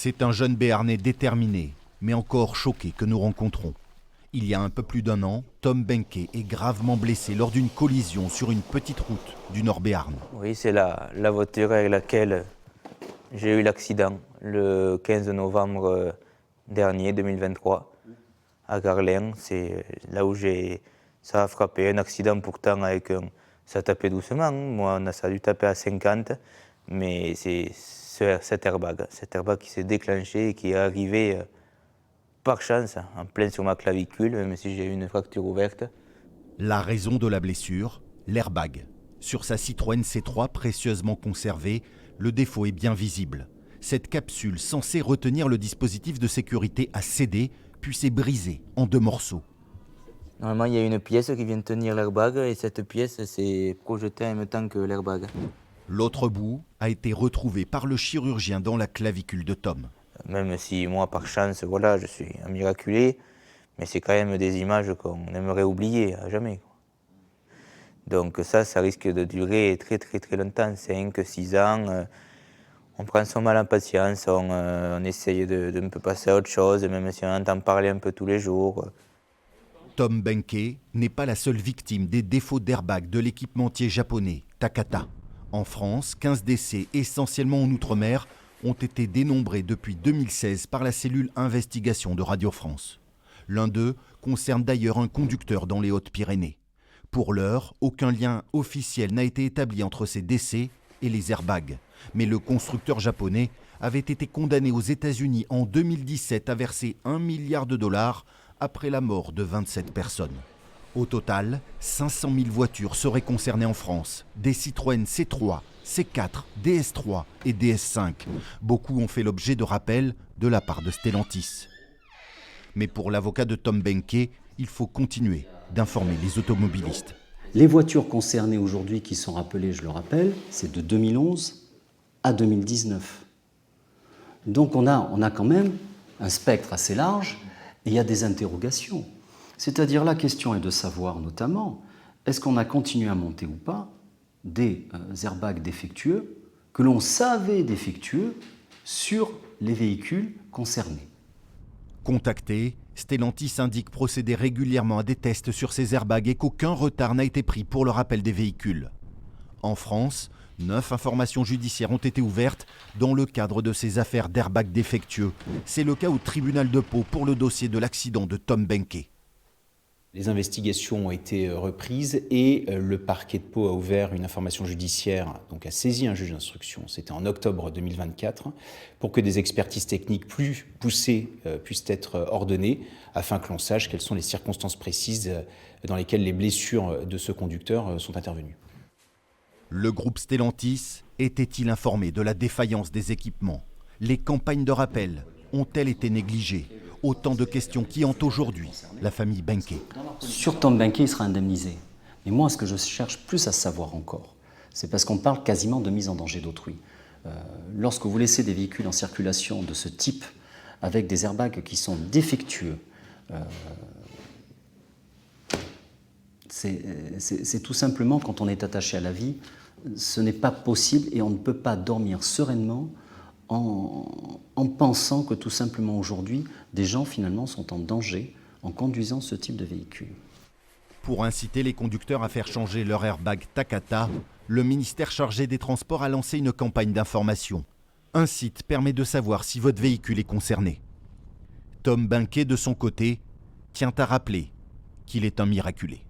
C'est un jeune Béarnais déterminé, mais encore choqué que nous rencontrons. Il y a un peu plus d'un an, Tom Benke est gravement blessé lors d'une collision sur une petite route du Nord Béarn. Oui, c'est la voiture avec laquelle j'ai eu l'accident le 15 novembre dernier, 2023, à Garlin. C'est là où ça a frappé. Un accident pourtant ça tapait doucement. Moi, ça a dû taper à 50, mais c'est cet airbag qui s'est déclenché et qui est arrivé par chance en plein sur ma clavicule, même si j'ai eu une fracture ouverte. La raison de la blessure, l'airbag. Sur sa Citroën C3 précieusement conservée, le défaut est bien visible. Cette capsule censée retenir le dispositif de sécurité a cédé, puis s'est brisée en 2 morceaux. Normalement, il y a une pièce qui vient tenir l'airbag et cette pièce s'est projetée en même temps que l'airbag. L'autre bout a été retrouvé par le chirurgien dans la clavicule de Tom. Même si moi, par chance, voilà, je suis un miraculé, mais c'est quand même des images qu'on aimerait oublier à jamais. Donc ça risque de durer très très très longtemps, 5, 6 ans. On prend son mal en patience, on essaye de un peu passer à autre chose, même si on entend parler un peu tous les jours. Tom Benke n'est pas la seule victime des défauts d'airbag de l'équipementier japonais Takata. En France, 15 décès, essentiellement en Outre-mer, ont été dénombrés depuis 2016 par la cellule investigation de Radio France. L'un d'eux concerne d'ailleurs un conducteur dans les Hautes-Pyrénées. Pour l'heure, aucun lien officiel n'a été établi entre ces décès et les airbags. Mais le constructeur japonais avait été condamné aux États-Unis en 2017 à verser $1 milliard après la mort de 27 personnes. Au total, 500 000 voitures seraient concernées en France, des Citroën C3, C4, DS3 et DS5. Beaucoup ont fait l'objet de rappels de la part de Stellantis. Mais pour l'avocat de Tom Benke, il faut continuer d'informer les automobilistes. Les voitures concernées aujourd'hui qui sont rappelées, je le rappelle, c'est de 2011 à 2019. Donc on a quand même un spectre assez large et il y a des interrogations. C'est-à-dire la question est de savoir notamment, est-ce qu'on a continué à monter ou pas des airbags défectueux que l'on savait défectueux sur les véhicules concernés. Contacté, Stellantis indique procéder régulièrement à des tests sur ces airbags et qu'aucun retard n'a été pris pour le rappel des véhicules. En France, 9 informations judiciaires ont été ouvertes dans le cadre de ces affaires d'airbags défectueux. C'est le cas au tribunal de Pau pour le dossier de l'accident de Tom Benke. Les investigations ont été reprises et le parquet de Pau a ouvert une information judiciaire, donc a saisi un juge d'instruction, c'était en octobre 2024, pour que des expertises techniques plus poussées puissent être ordonnées afin que l'on sache quelles sont les circonstances précises dans lesquelles les blessures de ce conducteur sont intervenues. Le groupe Stellantis était-il informé de la défaillance des équipements? Les campagnes de rappel ont-elles été négligées? Autant de questions qui hantent aujourd'hui la famille Benke. Sur Tom Benke, il sera indemnisé. Mais moi, ce que je cherche plus à savoir encore, c'est parce qu'on parle quasiment de mise en danger d'autrui. Lorsque vous laissez des véhicules en circulation de ce type, avec des airbags qui sont défectueux, c'est tout simplement, quand on est attaché à la vie, ce n'est pas possible et on ne peut pas dormir sereinement en pensant que tout simplement aujourd'hui, des gens finalement sont en danger en conduisant ce type de véhicule. Pour inciter les conducteurs à faire changer leur airbag Takata, le ministère chargé des Transports a lancé une campagne d'information. Un site permet de savoir si votre véhicule est concerné. Tom Benke, de son côté, tient à rappeler qu'il est un miraculé.